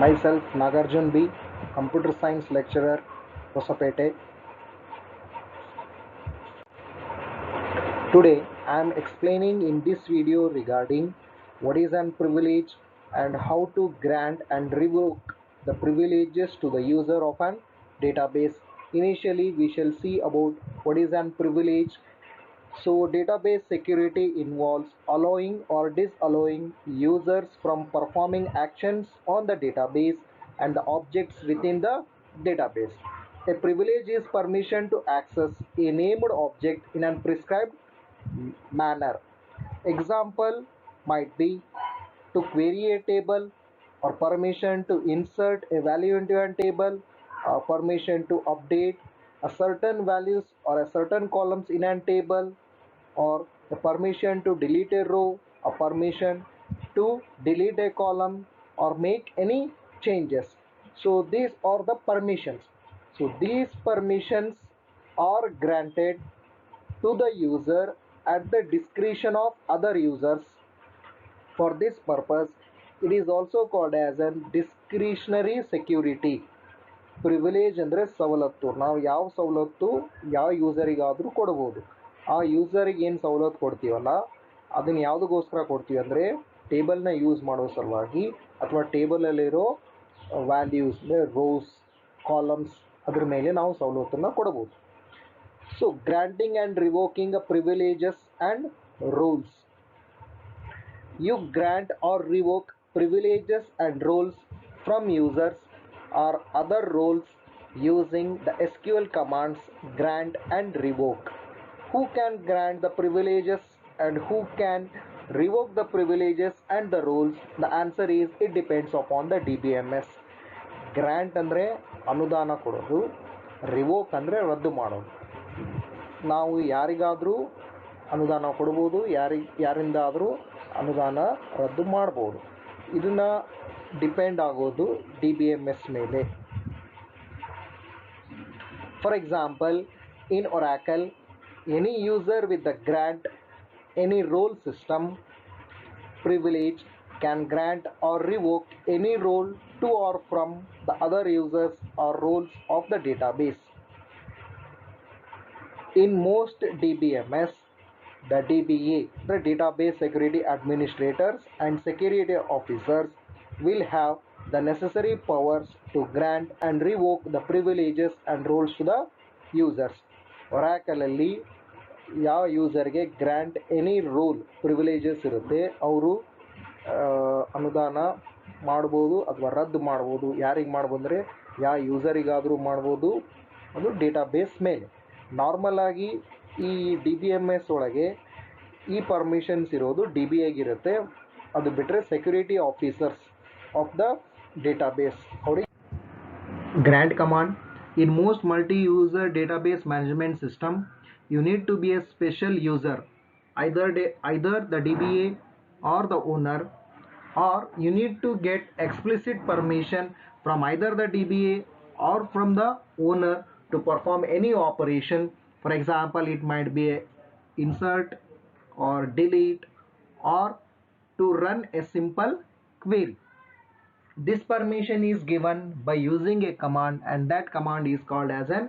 Myself Nagarjun B, Computer Science Lecturer, Hosapete. Today I am explaining in this video regarding what is an privilege and how to grant and revoke the privileges to the user of an database. Initially we shall see about what is an privilege. So database security involves allowing or disallowing users from performing actions on the database and the objects within the database. A privilege is permission to access a named object in a prescribed manner. Example might be to query a table, or permission to insert a value into a table, or permission to update a certain values or a certain columns in a table, or the permission to delete a row, a permission to delete a column or make any changes. So these are the permissions. So these permissions are granted to the user at the discretion of other users. For this purpose, it is also called as a discretionary security. Privilege ಅಂದರೆ ಸವಲತ್ತು. ನಾವು ಯಾವ ಸವಲತ್ತು ಯಾವ ಯೂಸರಿಗಾದರೂ ಕೊಡ್ಬೋದು. ಆ ಯೂಸರಿಗೆ ಏನು ಸವಲತ್ತು ಕೊಡ್ತೀವಲ್ಲ ಅದನ್ನು ಯಾವುದಕ್ಕೋಸ್ಕರ ಕೊಡ್ತೀವಿ ಅಂದರೆ ಟೇಬಲ್ನ ಯೂಸ್ ಮಾಡೋ ಸಲುವಾಗಿ ಅಥವಾ ಟೇಬಲಲ್ಲಿರೋ ವ್ಯಾಲ್ಯೂಸ್ ರೋಸ್ ಕಾಲಮ್ಸ್ ಅದ್ರ ಮೇಲೆ ನಾವು ಸವಲತ್ತನ್ನು ಕೊಡ್ಬೋದು. So granting and revoking privileges and rules. You grant or revoke privileges and roles from users or other roles using the SQL commands grant and revoke. Who can grant the privileges and who can revoke the privileges and the roles? The answer is it depends upon the DBMS. Grant ಅಂದರೆ ಅನುದಾನ ಕೊಡೋದು, revoke ಅಂದರೆ ರದ್ದು ಮಾಡೋದು. ನಾವು ಯಾರಿಗಾದರೂ ಅನುದಾನ ಕೊಡ್ಬೋದು, ಯಾರಿಂದಾದರೂ ಅನುದಾನ ರದ್ದು ಮಾಡ್ಬೋದು. ಇದನ್ನು ಡಿಪೆಂಡ್ ಆಗೋದು DBMS ಮೇಲೆ. For example, in Oracle, any user with the grant any role system privilege can grant or revoke any role to or from the other users or roles of the database. In most DBMS, the DBA, the Database Security Administrators and Security Officers, will have the necessary powers to grant and revoke the privileges and roles to the users. Oracle ಅಲ್ಲಿ ಯಾವ ಯೂಸರ್ಗೆ grant any roll privileges ಇರುತ್ತೆ ಅವರು ಅನುದಾನ ಮಾಡ್ಬೋದು ಅಥವಾ ರದ್ದು ಮಾಡ್ಬೋದು. ಯಾರಿಗೆ ಮಾಡ್ಬೋದು ಅಂದರೆ ಯಾವ ಯೂಸರಿಗಾದರೂ ಮಾಡ್ಬೋದು. ಅದು ಡೇಟಾಬೇಸ್ ಮೇಲೆ. ನಾರ್ಮಲ್ ಆಗಿ ಈ DBMS ಒಳಗೆ ಈ ಪರ್ಮಿಷನ್ಸ್ ಇರೋದು DBAಗಿರುತ್ತೆ. ಅದು ಬಿಟ್ಟರೆ security officers of the database ಅವ್ರಿಗೆ grant command. In most multi user database management system you need to be a special user, either the DBA or the owner, or you need to get explicit permission from either the DBA or from the owner to perform any operation. For example, it might be a insert or delete or to run a simple query. This permission is given by using a command, and that command is called as an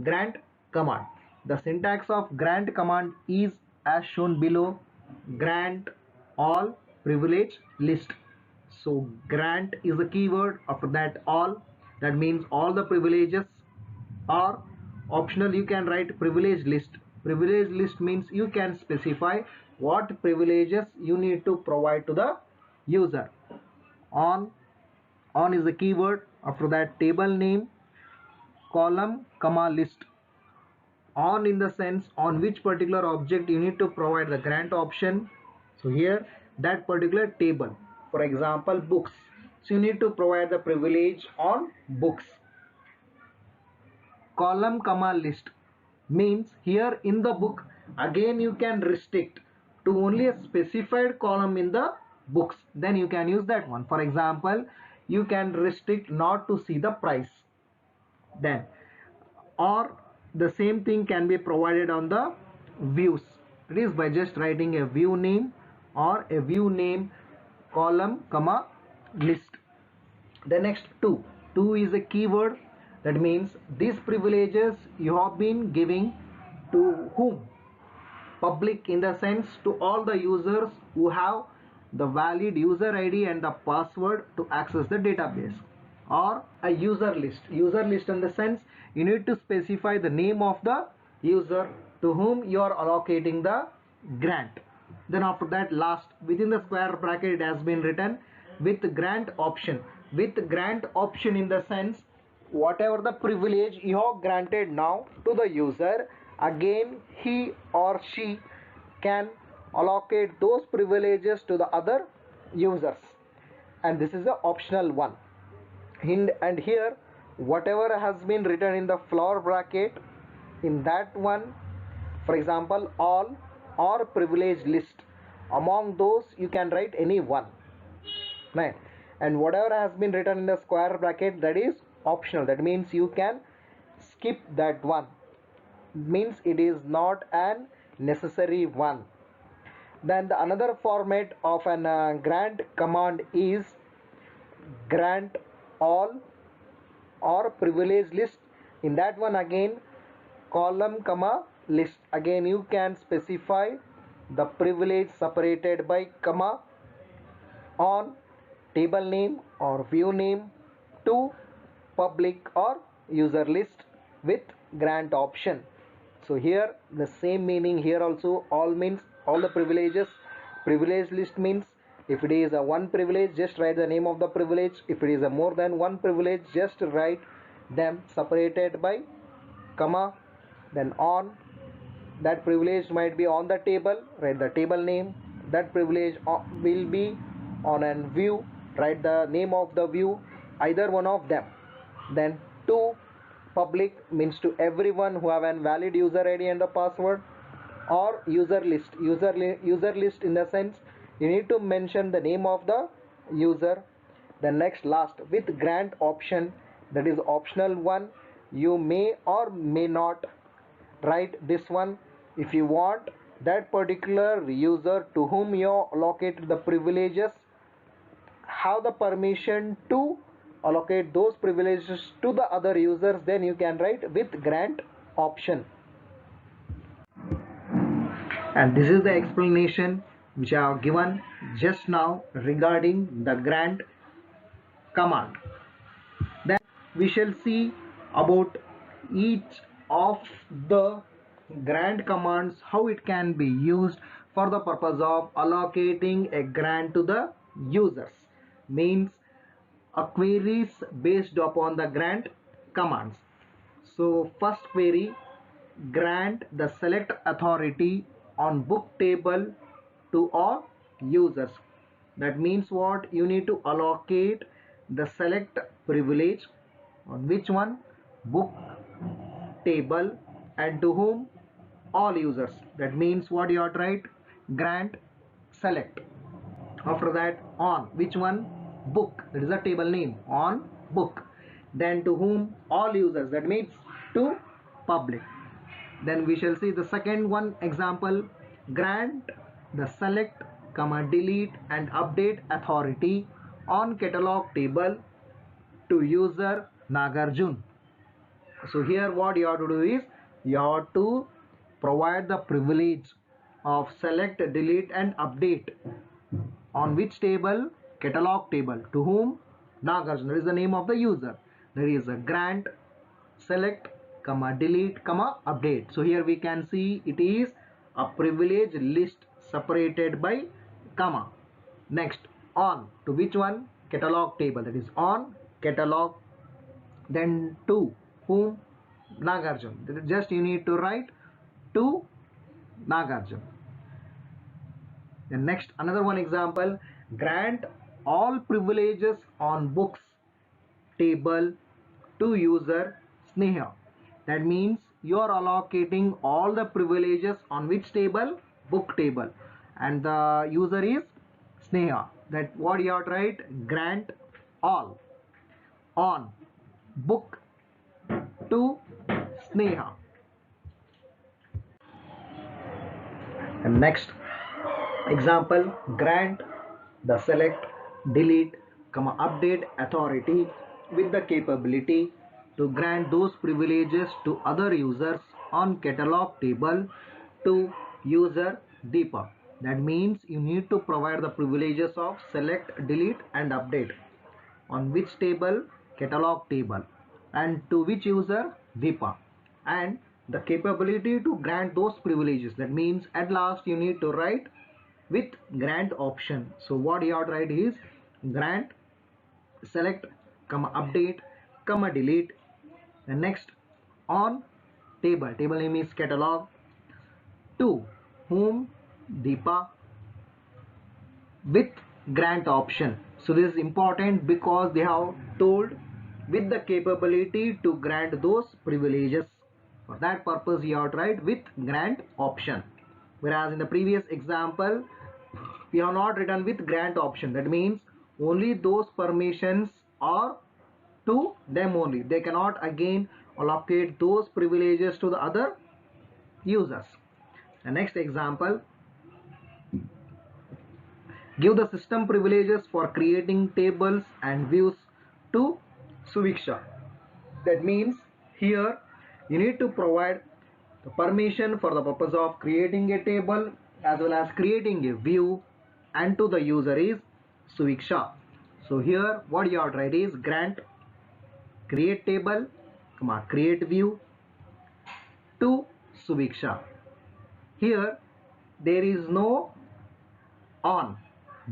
grant command. The syntax of grant command is as shown below: grant all privilege list. So grant is the keyword, after that all, that means all the privileges, or optional you can write privilege list. Privilege list means you can specify what privileges you need to provide to the user. On is the keyword, after that table name, column comma list. On in the sense on which particular object you need to provide the grant option. So here that particular table, for example books, so you need to provide the privilege on books. Column comma list means here in the book again you can restrict to only a specified column in the books, then you can use that one. For example, you can restrict not to see the price, then, or the same thing can be provided on the views. It is by just writing a view name or a view name column comma list. The next two is a keyword. That means these privileges you have been giving to whom? Public, in the sense to all the users who have the valid user ID and the password to access the database. Or a user list in the sense you need to specify the name of the user to whom you are allocating the grant. Then after that, last, within the square bracket, it has been written with grant option. With grant option in the sense whatever the privilege you have granted now to the user, again he or she can allocate those privileges to the other users, and this is the optional one. And here whatever has been written in the floor bracket, in that one, for example, all or privilege list, among those you can write any one, right? And whatever has been written in the square bracket, that is optional. That means you can skip that one, means it is not an necessary one. Then the another format of an grant command is grant all or privilege list. In that one, again, column comma list, again you can specify the privilege separated by comma on table name or view name to public or user list with grant option. So here the same meaning here also. All means all the privileges. Privilege list means if it is a one privilege, just write the name of the privilege. If it is a more than one privilege, just write them separated by comma. Then on, that privilege might be on the table, write the table name. That privilege will be on a view, write the name of the view, either one of them. Then to public means to everyone who have a valid user ID and the password. Or user list, user list in the sense you need to mention the name of the user. The next, last, with grant option, that is optional one. You may or may not write this one. If you want that particular user to whom you allocate the privileges have the permission to allocate those privileges to the other users, then you can write with grant option. And this is the explanation which I have given just now regarding the grant command. Then we shall see about each of the grant commands, how it can be used for the purpose of allocating a grant to the users. Means a queries based upon the grant commands. So first query, grant the select authority on book table to all users. That means what? You need to allocate the select privilege on which one? Book table, and to whom? All users. That means what you have to write? Grant select. After that, on which one? Book, that is the table name, on book. Then to whom? All users, that means to public. Then we shall see the second one example, grant the select comma delete and update authority on catalog table to user Nagarjun. So here what you have to do is you have to provide the privilege of select, delete and update on which table? Catalog table. To whom? Nagarjuna. That is the name of the user. There is a grant select comma delete comma update. So here we can see it is a privilege list separated by comma. Next, on to which one? Catalog table. That is on catalog. Then to whom? Nagarjuna. Just you need to write to Nagarjuna. Then next, another one example, grant all privileges on books table to user Sneha. That means you are allocating all the privileges on which table? Book table, and the user is Sneha. That what you have to write? Grant all on book to Sneha. And next example, grant the select, delete, update authority with the capability to grant those privileges to other users on catalog table to user Deepa. That means you need to provide the privileges of select, delete and update. On which table? Catalog table. And to which user? Deepa. And the capability to grant those privileges. That means at last you need to write with grant option. So what you have to write is grant, select, update, delete. And next on table. Table name is catalog. To whom? Deepa, with grant option. So this is important because they have told with the capability to grant those privileges. For that purpose you have to write with grant option. Whereas in the previous example we have not written with grant option. That means only those permissions are to them only. They cannot again allocate those privileges to the other users. The next example, give the system privileges for creating tables and views to Suviksha. That means here you need to provide the permission for the purpose of creating a table as well as creating a view, and to the user is Suviksha. So here what you have to write is grant create table, create view to Suviksha. Here there is no on,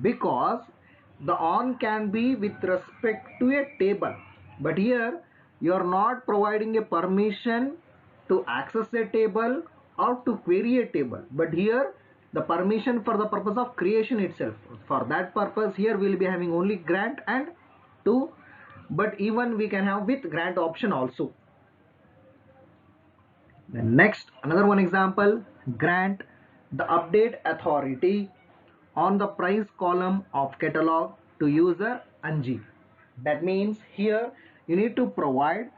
because the on can be with respect to a table, but here you are not providing a permission to access a table or to query a table, but here the permission for the purpose of creation itself. For that purpose here we will be having only grant and to, but even we can have with grant option also. Then next, another one example, grant the update authority on the price column of catalog to user Anji. That means here you need to provide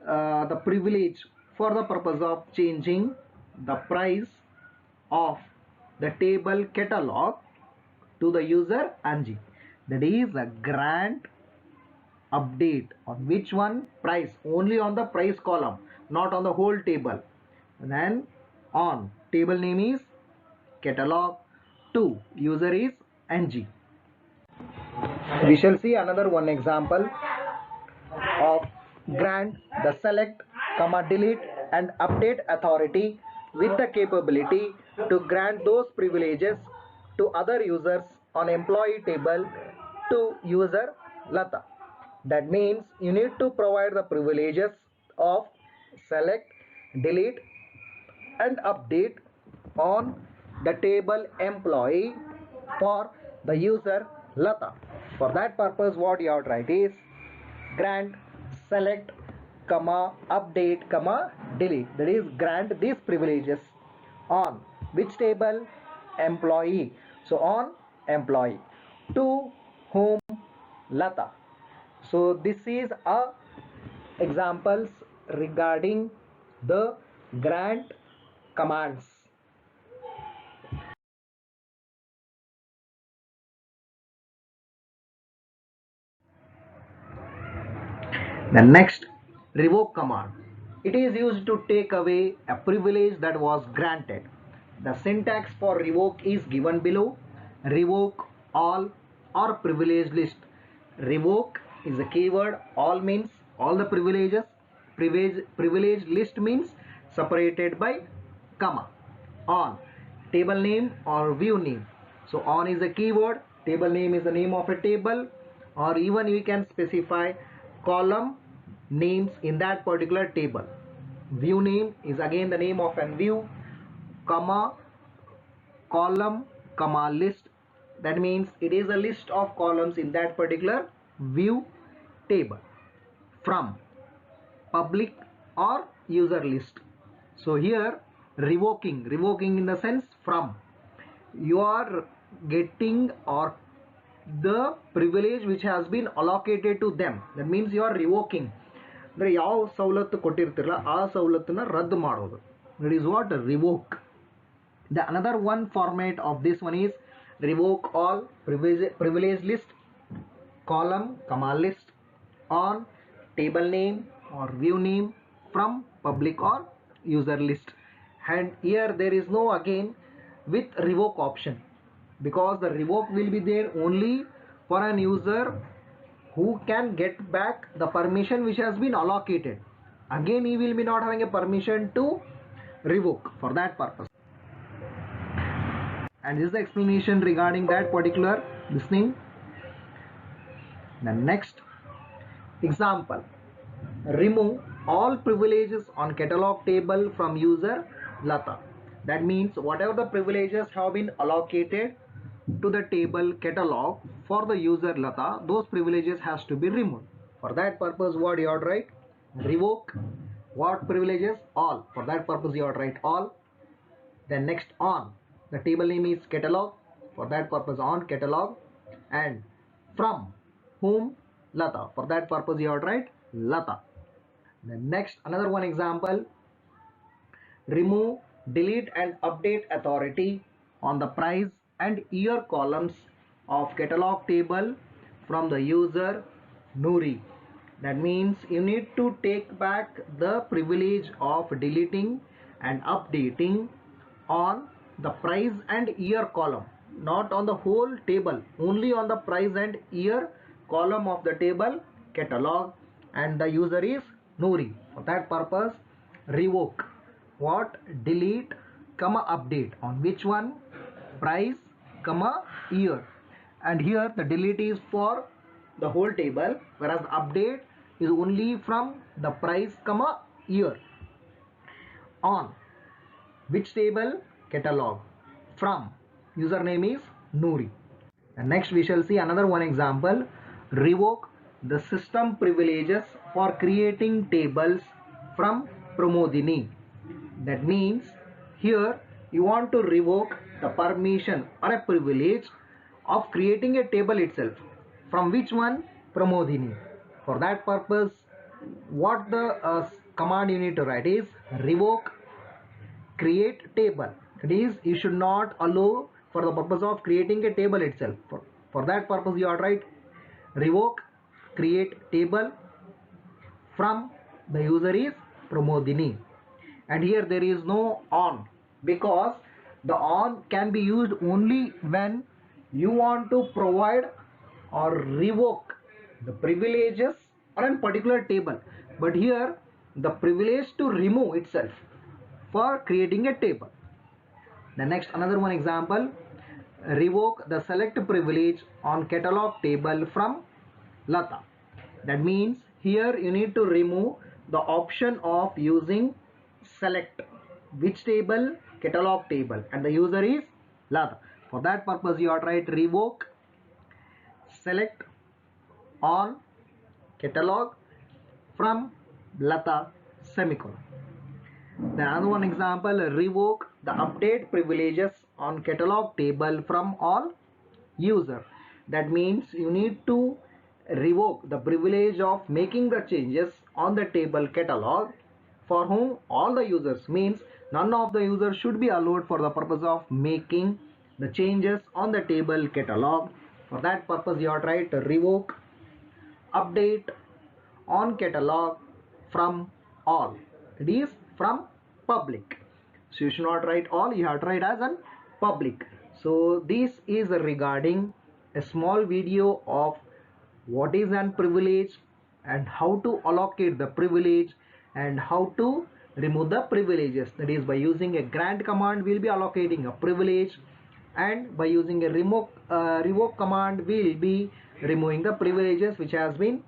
the privilege for the purpose of changing the price of the table catalog to the user Anji. That is a grant update on which one? Price. Only on the price column, not on the whole table. And then on table name is catalog, to user is Ng. We shall see another one example of grant the select, delete and update authority with the capability to grant those privileges to other users on employee table to user Lata. That means you need to provide the privileges of select, delete and update on the table employee for the user Lata. For that purpose what you have to write is grant select, update, delete. That is grant these privileges on which table? Employee. So on employee. To whom? Lata. So this is a examples regarding the grant commands. The next, revoke command. It is used to take away a privilege that was granted. The syntax for revoke is given below. Revoke all or privilege list. Revoke is a keyword. All means all the privileges. Privilege list means separated by comma. On, table name or view name. So on is a keyword. Table name is the name of a table, or even we can specify column names in that particular table. View name is again the name of an view, column, list. That means it is a list of columns in that particular view table. From, public or user list. So here revoking in the sense from, you are getting or the privilege which has been allocated to them. That means you are revoking. ಅಂದರೆ ಯಾವ ಸವಲತ್ತು ಕೊಟ್ಟಿರ್ತಿರಲ್ಲ ಆ ಸವಲತ್ತನ್ನ ರದ್ದು ಮಾಡೋದು. That is what revoke. The another one format of this one is revoke all privilege list. column comma list on table name or view name from public or user list. And here there is no again with revoke option, because the revoke will be there only for an user who can get back the permission which has been allocated. Again he will be not having a permission to revoke for that purpose. And this is the explanation regarding that particular listening. The next example, remove all privileges on catalog table from user Lata. That means whatever the privileges have been allocated to the table catalog for the user Lata, those privileges has to be removed. For that purpose what you have to write? Revoke what privileges? All. For that purpose you have to write all. Then next on, the table name is catalog. For that purpose on catalog. And from whom? Lata. For that purpose you have to write Lata. Then next another one example, remove, delete and update authority on the price and year columns of catalog table from the user Nuri. That means you need to take back the privilege of deleting and updating on the price and year column, not on the whole table, only on the price and year column of the table catalog, and the user is Nuri. For that purpose revoke what? Delete comma update on which one? Price comma year. And here the delete is for the whole table, whereas update is only from the price comma year. On which table? Catalog. From username is Nuri. And next we shall see another one example, revoke the system privileges for creating tables from Pramodini. That means here you want to revoke the permission or a privilege of creating a table itself. From which one? Pramodini. For that purpose what the command you need to write is revoke create table. That is, you should not allow for the purpose of creating a table itself. For that purpose you are write revoke create table from the user is Pramodini. And here there is no on, because the on can be used only when you want to provide or revoke the privileges on a particular table. But here the privilege to remove itself for creating a table. The next another one example, revoke the select privilege on catalog table from Lata. That means here you need to remove the option of using select which table? Catalog table, and the user is Lata. For that purpose you are to write revoke select on catalog from Lata semicolon. The another one example, revoke the update privileges on catalog table from all user. That means you need to revoke the privilege of making the changes on the table catalog for whom? All the users, means none of the users should be allowed for the purpose of making the changes on the table catalog. For that purpose you are to write revoke update on catalog from all. It is from public. So you should not write all, you have to write as an public. So this is regarding a small video of what is an privilege and how to allocate the privilege and how to remove the privileges. That is, by using a grant command we will be allocating a privilege, and by using a revoke command we will be removing the privileges which has been